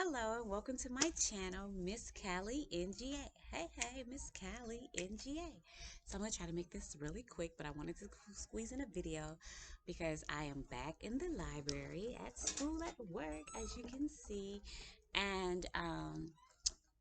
Hello and welcome to my channel, Miss Callie NGA. Hey, Miss Callie NGA. So I'm going to try to make this really quick, but I wanted to squeeze in a video because I am back in the library at school at work, as you can see. And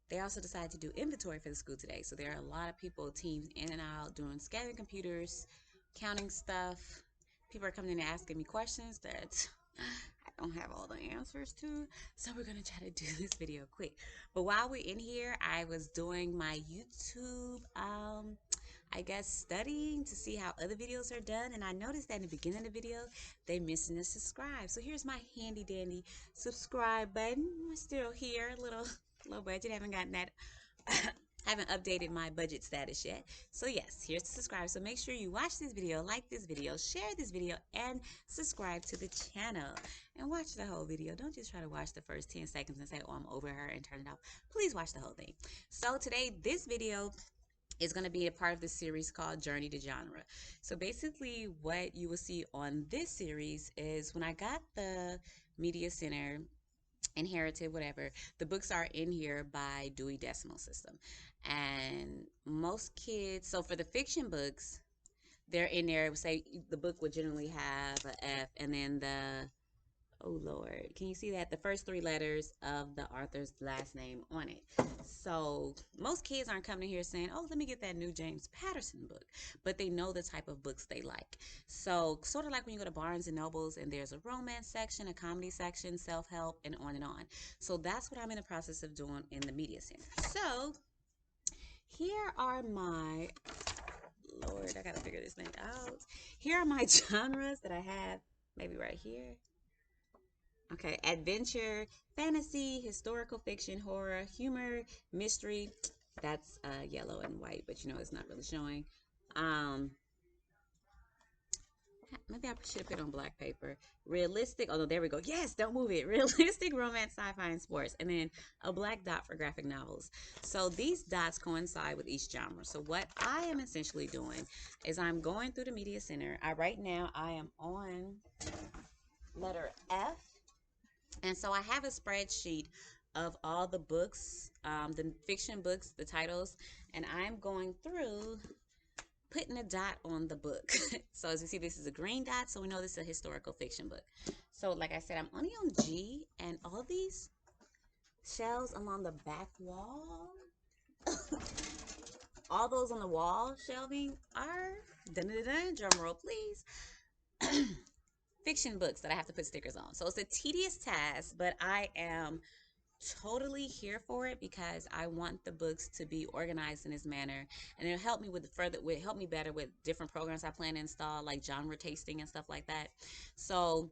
they also decided to do inventory for the school today. So there are a lot of people, teams in and out, doing scanning computers, counting stuff. People are coming in and asking me questions that I don't have all the answers to. So we're going to try to do this video quick. But while we're in here, I was doing my YouTube, I guess, studying to see how other videos are done. And I noticed that in the beginning of the video, they missing the subscribe. So here's my handy dandy subscribe button. We're still here, little low budget. Haven't gotten that. Haven't updated my budget status yet. So yes, here's the subscribe. So make sure you watch this video, like this video, share this video, and subscribe to the channel. And watch the whole video. Don't just try to watch the first 10 seconds and say, oh, I'm over her, and turn it off. Please watch the whole thing. So today, this video is going to be a part of the series called Journey to Genre. So basically what you will see on this series is when I got the Media Center inherited, whatever, the books are in here by Dewey Decimal System. And most kids, so for the fiction books, they're in there. Say the book would generally have a F, and then oh Lord, can you see that? The first three letters of the author's last name on it. So most kids aren't coming in here saying, oh, let me get that new James Patterson book, but they know the type of books they like. So sort of like when you go to Barnes and Nobles and there's a romance section, a comedy section, self-help, and on and on. So that's what I'm in the process of doing in the Media Center. So here are my, Lord, I gotta figure this thing out. Here are my genres that I have, maybe right here. Okay, adventure, fantasy, historical fiction, horror, humor, mystery. That's yellow and white, but you know it's not really showing. Um, Maybe I should have put on black paper. Realistic. Oh, no, there we go. Yes, don't move it. Realistic, romance, sci-fi, and sports. And then a black dot for graphic novels. So these dots coincide with each genre. So what I am essentially doing is I'm going through the Media Center. Right now I am on letter F. And so I have a spreadsheet of all the books, the fiction books, the titles, and I'm going through putting a dot on the book. So as you see, this is a green dot, so we know this is a historical fiction book. So like I said, I'm only on G, and all these shelves along the back wall, all those on the wall shelving are, drum roll please, fiction books that I have to put stickers on. So it's a tedious task, but I am totally here for it because I want the books to be organized in this manner, and it'll help me help me better with different programs I plan to install, like genre tasting and stuff like that. So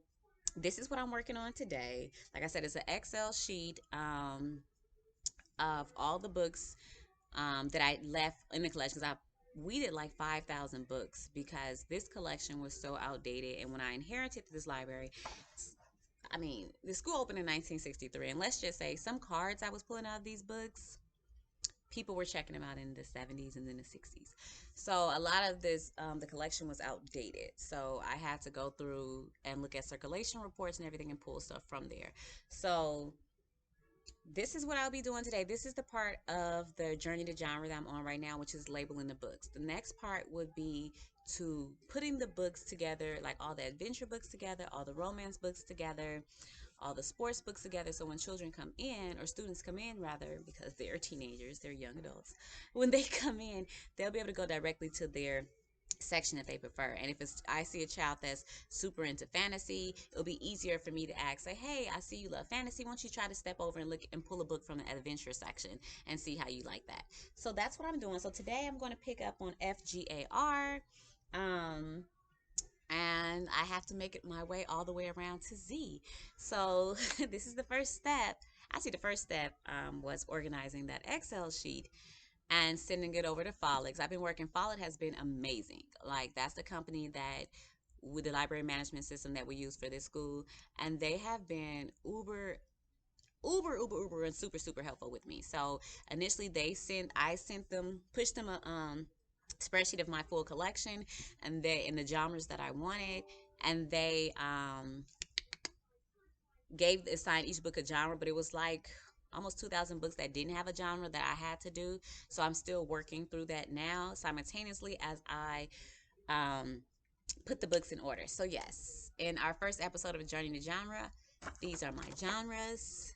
this is what I'm working on today. Like I said, it's an Excel sheet of all the books that I left in the collection, because we did like 5,000 books because this collection was so outdated. And when I inherited this library, I mean, the school opened in 1963, and let's just say some cards I was pulling out of these books, people were checking them out in the 70s and then the 60s. So a lot of this, the collection was outdated. So I had to go through and look at circulation reports and everything and pull stuff from there. So this is what I'll be doing today. This is the part of the journey to genre that I'm on right now, which is labeling the books. The next part would be to putting the books together, like all the adventure books together, all the romance books together, all the sports books together. So when children come in, or students come in rather, because they're teenagers, they're young adults, when they come in, they'll be able to go directly to their section that they prefer. And if I see a child that's super into fantasy, it'll be easier for me to ask, say, hey, I see you love fantasy, why don't you try to step over and look and pull a book from the adventure section and see how you like that. So that's what I'm doing. So today I'm going to pick up on FGAR, and I have to make it my way all the way around to Z. So this is the first step. Actually, the first step was organizing that Excel sheet and sending it over to Folix. I've been working. Folix has been amazing. Like, that's the company that, with the library management system that we use for this school, and they have been uber and super helpful with me. So initially I sent them, pushed them a spreadsheet of my full collection, and they in the genres that I wanted, and gave assigned each book a genre, but it was like almost 2,000 books that didn't have a genre that I had to do. So I'm still working through that now simultaneously as I um, put the books in order. So yes, in our first episode of Journey to Genre, these are my genres,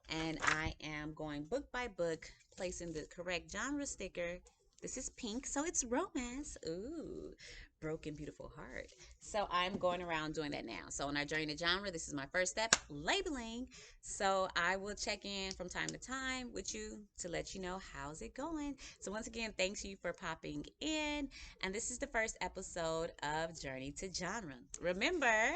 and I am going book by book, placing the correct genre sticker. This is pink, so it's romance. Ooh, broken, beautiful heart. So I'm going around doing that now. So on our journey to genre, this is my first step, labeling. So I will check in from time to time with you to let you know how's it going. So once again, thanks you for popping in. And this is the first episode of Journey to Genre. Remember,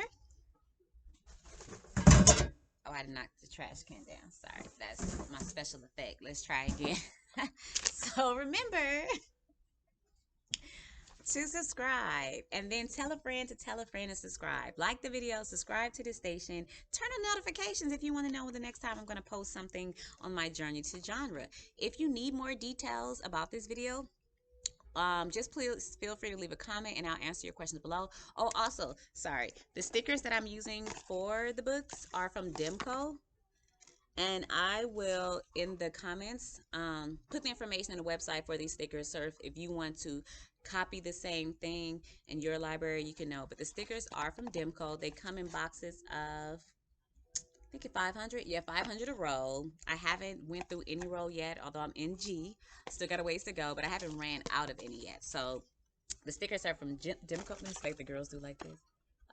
oh, I knocked the trash can down. Sorry, that's my special effect. Let's try again. So remember to subscribe, and then tell a friend to tell a friend to subscribe. Like the video, subscribe to the station, turn on notifications if you want to know when the next time I'm going to post something on my journey to genre. If you need more details about this video, just please feel free to leave a comment and I'll answer your questions below. Oh, also, sorry, the stickers that I'm using for the books are from Demco. And I will, in the comments, put the information in the website for these stickers. So if you want to copy the same thing in your library, you can know. But the stickers are from Demco. They come in boxes of, I think, 500. Yeah, 500 a roll. I haven't went through any roll yet, although I'm in G. Still got a ways to go, but I haven't ran out of any yet. So the stickers are from Demco. Let me see if the girls do like this.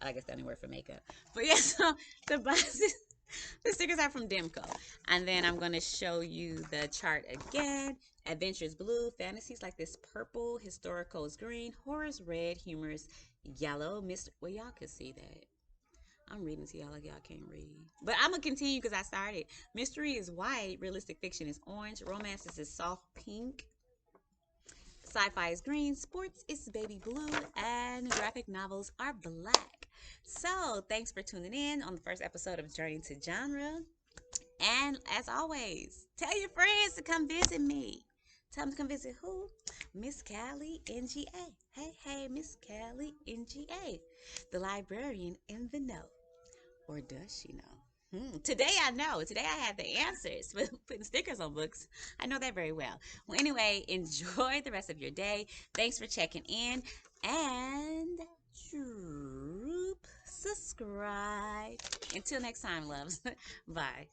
I guess that only work for makeup. But yeah, so the boxes, the stickers are from Demco. And then I'm going to show you the chart again. Adventures blue, fantasies like this purple, historical is green, horror's red, humorous yellow, mystery. Well, y'all can see that. I'm reading to y'all like y'all can't read. But I'm going to continue because I started. Mystery is white, realistic fiction is orange, romance is soft pink, sci-fi is green, sports is baby blue, and graphic novels are black. So, thanks for tuning in on the first episode of Journey to Genre. And as always, tell your friends to come visit me. Tell them to come visit who? Miss Callie, NGA. Hey, hey, Miss Callie, NGA. The librarian in the know. Or does she know? Today I know. Today I have the answers for putting stickers on books. I know that very well. Well, anyway, enjoy the rest of your day. Thanks for checking in. And subscribe. Until next time, loves. Bye.